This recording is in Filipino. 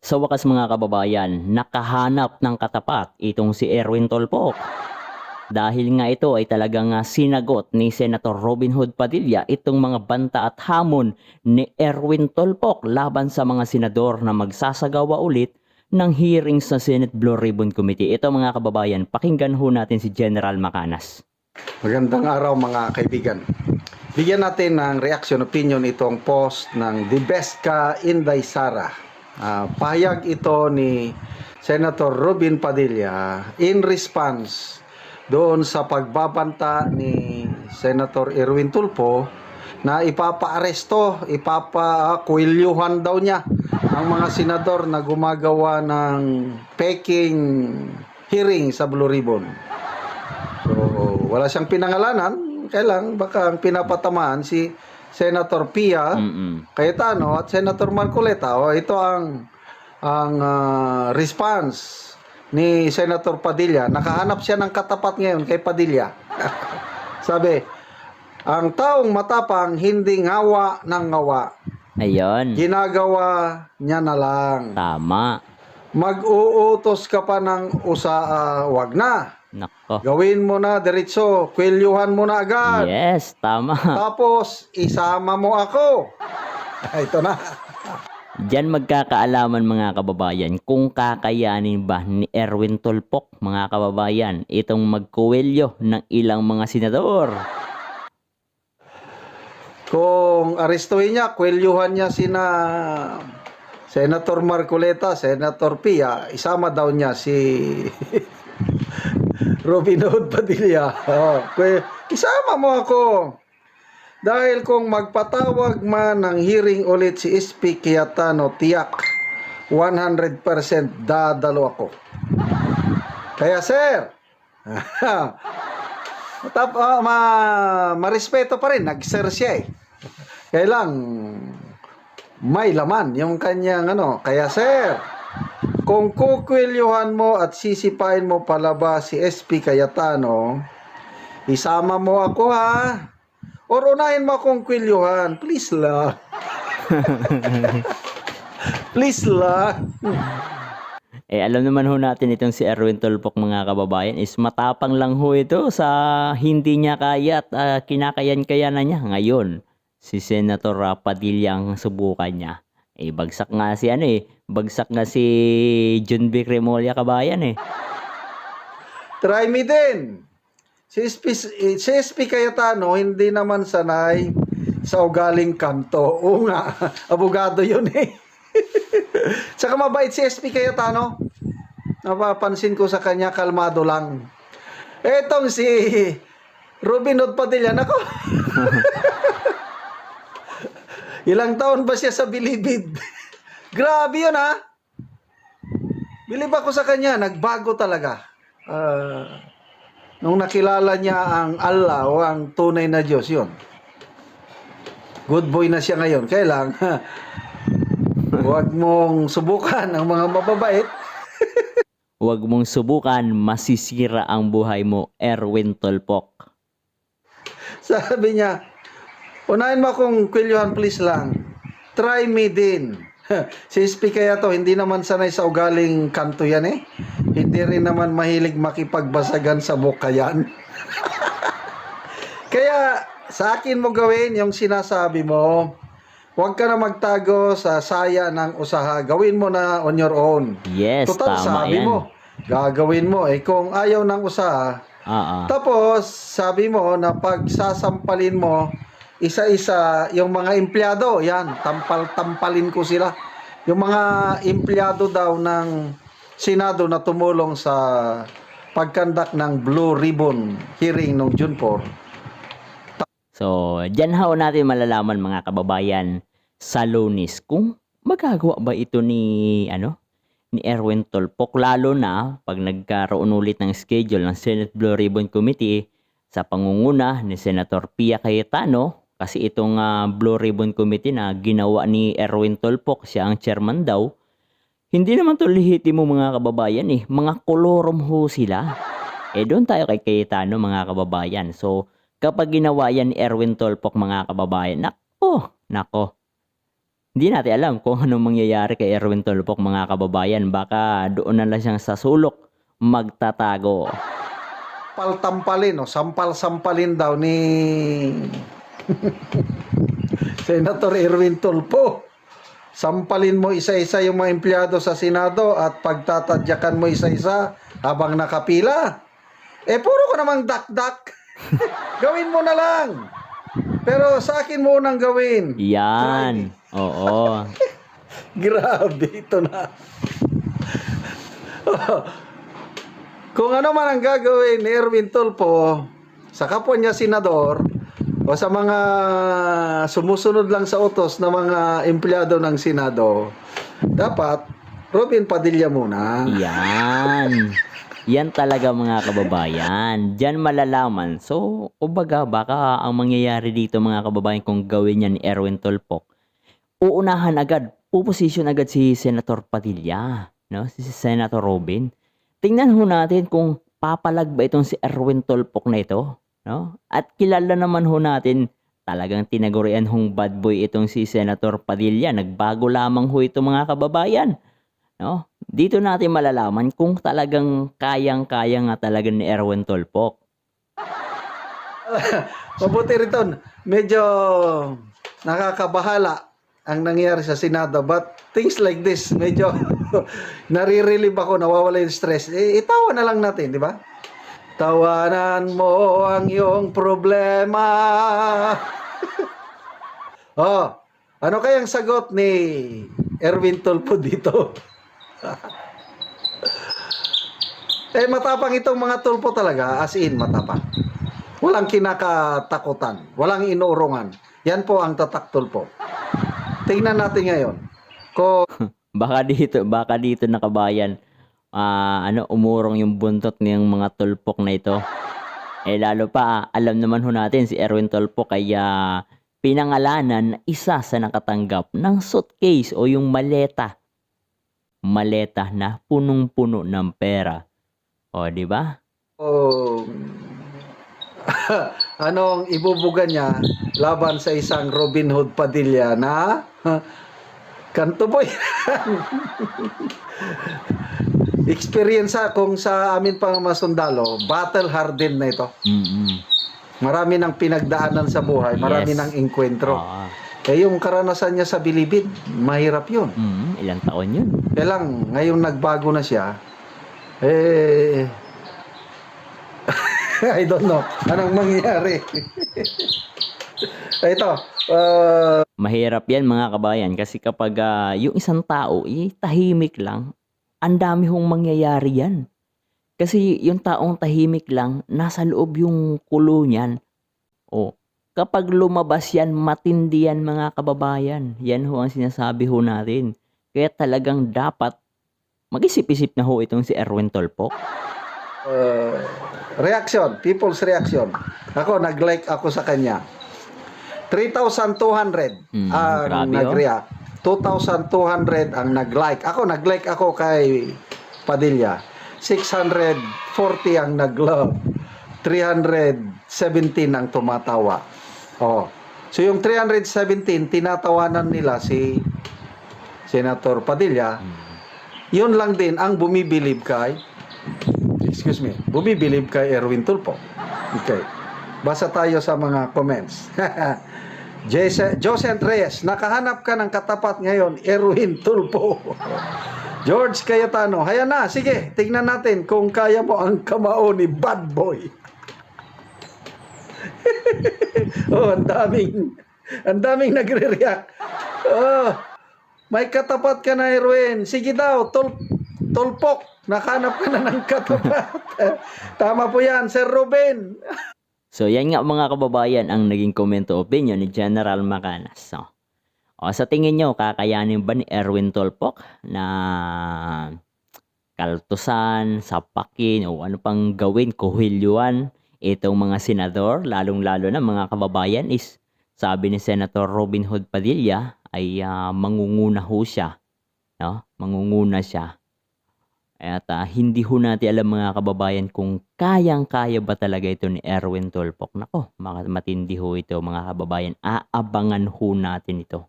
Sa wakas mga kababayan, nakahanap ng katapat itong si Erwin Tulfo. Dahil nga ito ay talagang sinagot ni Senator Robin Hood Padilla itong mga banta at hamon ni Erwin Tulfo laban sa mga senador na magsasagawa ulit ng hearings sa Senate Blue Ribbon Committee. Ito mga kababayan, pakinggan ho natin si General Macanas. Magandang araw mga kaibigan. Bigyan natin ng reaction opinion itong post ng The Best Ka Inday Sara. Pahayag ito ni Senator Robin Padilla in response doon sa pagbabanta ni Senator Erwin Tulfo na ipapaaresto, ipapakuilyuhan daw niya ang mga senador na gumagawa ng peking hearing sa Blue Ribbon. So, wala siyang pinangalanan, kailang baka ang pinapatamaan si Senator Pia Cayetano at Senator Marcoleta. Ito ang response ni Senator Padilla. Nakahanap siya ng katapat ngayon kay Padilla. Sabi, ang taong matapang hindi ngawa ng ngawa. Ayun. Ginagawa niya na lang. Tama. Mag-uutos ka pa ng wag na. Nako. Gawin mo na diretso, kwelyuhan mo na agad. Yes, tama. Tapos, isama mo ako. Ito na. Diyan magkakaalaman mga kababayan kung kakayanin ba ni Erwin Tulfo mga kababayan itong magkuwelyo ng ilang mga senador. Kung arestuhin niya, kwelyuhan niya sina Senator Marcoleta, Senator Pia, isama daw niya si Robin Hood Padilla. Isama mo ako. Dahil kung magpatawag man ng hearing ulit si SP Cayetano, tiyak 100% dadalo ako. Kaya sir, marespeto pa rin, nag-sir siya eh. Kailang may laman yung kanyang Kaya sir, kung kukwelyuhan mo at sisipain mo palabas si SP Cayetano, isama mo ako ha. Or unahin mo akong kwelyuhan. Please lang. Please lang. Alam naman ho natin itong si Erwin Tulfo mga kababayan is matapang lang ho ito sa hindi niya kaya at kinakayan-kayanan niya. Ngayon, si Senator Padilla ang subukan niya. Bagsak nga si bagsak nga si John B. Cremolya kabayan eh. Try me din. Si SP Cayetano hindi naman sanay sa ugaling kanto. Oo nga, abogado yun eh. Saka mabait si SP Cayetano. Napapansin ko sa kanya, kalmado lang. Etong si Robin Hood Padilla, nako. Ilang taon ba siya sa bilibid? Grabe yun ha. Bilib ako sa kanya, nagbago talaga. Nung nakilala niya ang Allah o ang tunay na Diyos, yun. Good boy na siya ngayon. Kailang, huwag mong subukan ang mga mababait. Huwag mong subukan, masisira ang buhay mo, Erwin Tulfo. Sabi niya, unahin mo akong kwelyuhan, please lang. Try me din. Si SP Cayetano, hindi naman sanay sa ugaling kanto yan eh. Hindi rin naman mahilig makipagbasagan sa boka yan. Kaya sa akin mo gawin yung sinasabi mo. Huwag ka na magtago sa saya ng usaha. Gawin mo na on your own. Yes, total, tama sabi yan. mo, gagawin mo. Kung ayaw ng usaha, tapos sabi mo na pagsasampalin mo, isa-isa yung mga empleyado, yan, tampalin ko sila. Yung mga empleyado daw ng Senado na tumulong sa pagkandak ng Blue Ribbon hearing noong June 4. So, dyan ho natin malalaman mga kababayan sa Lunes kung magagawa ba ito ni Erwin Tulfo, lalo na pag nagkaroon ulit ng schedule ng Senate Blue Ribbon Committee sa pangunguna ni Senator Pia Cayetano. Kasi itong Blue Ribbon Committee na ginawa ni Erwin Tulfo, siya ang chairman daw, hindi naman to lehitimo mga kababayan eh. Mga kolorom ho sila. Doon tayo kay Cayetano mga kababayan. So, kapag ginawa yan ni Erwin Tulfo mga kababayan, nako, Hindi natin alam kung anong mangyayari kay Erwin Tulfo mga kababayan. Baka doon na lang siyang sa sulok magtatago. Paltampalin, o sampal-sampalin daw ni Senator Erwin Tulfo. Sampalin mo isa-isa yung mga empleyado sa Senado at pagtatadyakan mo isa-isa habang nakapila. Puro ko namang dak-dak. Gawin mo na lang. Pero sa akin mo nang gawin. Yan. Oo. Grabe, ito na. Kung ano man ang gagawin ni Erwin Tulfo sa kapwa niya senador o sa mga sumusunod lang sa utos ng mga empleyado ng Senado, dapat Robin Padilla muna. Yan. Yan talaga mga kababayan. Diyan malalaman. So, kumbaga, baka ang mangyayari dito mga kababayan kung gawin yan ni Erwin Tulfo, uunahan agad, puposisyon agad si Senator Padilla, no? Si Senator Robin. Tingnan ho natin kung papalag ba itong si Erwin Tulfo na ito, no? At kilala naman ho natin, talagang tinagurian hong bad boy itong si Senator Padilla. Nagbago lamang ho ito mga kababayan, no? Dito natin malalaman kung talagang kayang-kaya nga talaga ni Erwin Tulfo. Mabuti rito, medyo nakakabahala ang nangyari sa Senado, but things like this, medyo nare-relieve ako, nawawala yung stress. Itawa na lang natin, di ba? Tawanan mo ang iyong problema. Oh, ano kayang sagot ni Erwin Tulfo dito? Matapang itong mga Tulfo talaga, as in matapang. Walang kinakatakutan, walang inuurungan. Yan po ang tatak Tulfo. Tingnan natin ngayon. Baka dito na kabayan, umurong yung buntot ng mga Tulfo na ito. Lalo pa, alam naman ho natin si Erwin Tulfo kaya pinangalanan na isa sa nakatanggap ng suitcase o yung maleta. Maleta na punong-puno ng pera. O, di ba? Anong ibubuga niya laban sa isang Robin Hood Padilla na kanto boy. Experience kung sa amin pang masundalo, battle hardened na ito. Marami ng pinagdaanan sa buhay, marami ng enkwentro. Yung karanasan niya sa Bilibid, mahirap yun. Ilang taon yun? Kaya lang, ngayong nagbago na siya, I don't know. Anong mangyayari? Ito. Mahirap yan mga kabayan kasi kapag yung isang tao tahimik lang, ang dami hong mangyayari yan. Kasi yung taong tahimik lang, nasa loob yung kulo niyan. Kapag lumabas yan, matindi yan mga kababayan. Yan ho ang sinasabi ho natin. Kaya talagang dapat mag-isip-isip na ho itong si Erwin Tulfo. Reaction, people's reaction. Ako, nag-like ako sa kanya. 3,200 ang nag-react. 2,200 ang nag-like. Nag-like ako kay Padilla. 640 ang nag-love. 317 ang tumatawa. So yung 317, tinatawanan nila si Senator Padilla. Yun lang din ang bumibilib kay Erwin Tulfo. Okay. Basa tayo sa mga comments. Joseph Reyes, nakahanap ka ng katapat ngayon, Erwin Tulfo. George Cayetano, haya na, sige, tingnan natin kung kaya mo ang kamao ni Bad Boy. Ang daming nagre-react. May katapat ka na, Erwin. Sige daw, Tulfo, nakahanap ka na ng katapat. Tama po yan, Sir Ruben. So yan nga mga kababayan ang naging komento opinion ni General Macanas. Sa tingin nyo, kakayanin ba ni Erwin Tulfo na kaltusan, sapakin o ano pang gawin, kuhilyuan itong mga senador, lalong-lalo na mga kababayan is sabi ni Senator Robin Hood Padilla ay mangunguna ho siya. No? Mangunguna siya. At hindi ho natin alam mga kababayan kung kayang-kaya ba talaga ito ni Erwin Tulfo. Nako, matindi ho ito mga kababayan. Aabangan ho natin ito.